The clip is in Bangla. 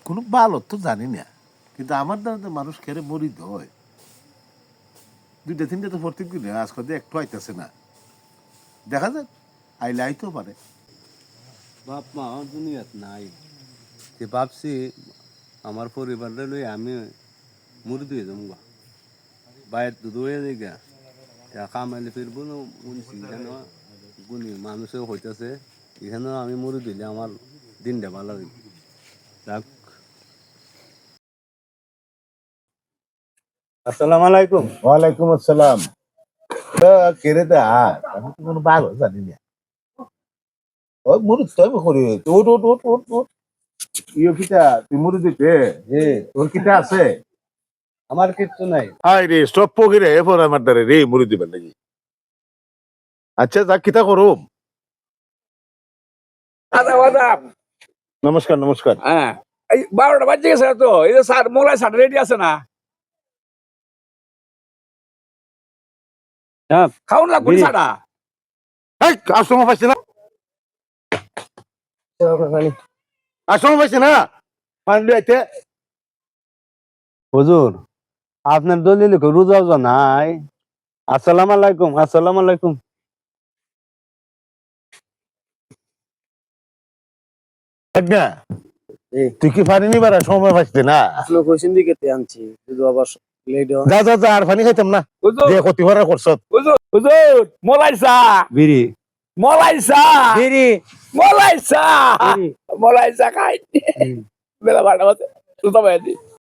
কোনো ভালো তো জানি না, কিন্তু আমার দ্বারা তো মানুষ খেরে মরিত হয়। 2-3টা তো প্রত্যেক দিনে, আজকে দিয়ে একটু আইতেছে না, দেখা যাক আইলে আইতেও পারে। বাপ মা আমার দুনিয়াত নাই, যে ভাবছি আমার পরিবারটা লই আমি মুড়ি দিয়ে যাবো গা, বাইরে দুধ হয়ে যাই গা, কামাইলে ফিরবো না। এখানে গুণী মানুষও হইতেছে, এখানেও আমি মুড়ি দিলে আমার দিনটা ভালো হইব। যাক, আসসালামু আলাইকুম। ওয়ালাইকুম আসসালাম। কেড়ে দে আর আমি তো কোনো ভালো জানি না। ওই মুড়ি তো আমি করি, উঠ উঠ উঠ উঠ উঠ। ইয়ে কিটা তুই মুড়ি দিতে, তোর কিটা আছে? আমার কিচ্ছু নাই। হাই রে, সব পকিরে এরপর আমার দ্বারে রে মুড়ি দিবেন নাকি? আচ্ছা যা কিতা করুম। আদাব আদাব। নমস্কার নমস্কার। হ্যাঁ, এই 12টা বাজে গেছে তো, এই যে স্যার মোলাই স্যার রেডি আছে না? হ্যাঁ, খাওন লাগবে বিড়ি। সারা। এই কাস্টমার পাইছে না, কাস্টমার পাইছে না, পানি আইতে। হুজুর, আপনার দলিল রোজা নাই। আসসালামু আলাইকুম, আসসালামু আলাইকুম। দেখ না, তুই কি পানি নিবার সময় পাইছে না? আপনি কইছেন দিকে আনছি শুধু আবার লেট যা যা যা, আর পানি খাইতাম না, হুজুর যে ক্ষতি করার করছ। হুজুর হুজুর, মোলাই চা, বিড়ি মোলাই চা, বিড়ি মোলাই চা, বিড়ি। মোলাই চা খাই। বেলা 12টা বাজে, সুতা বাইদি।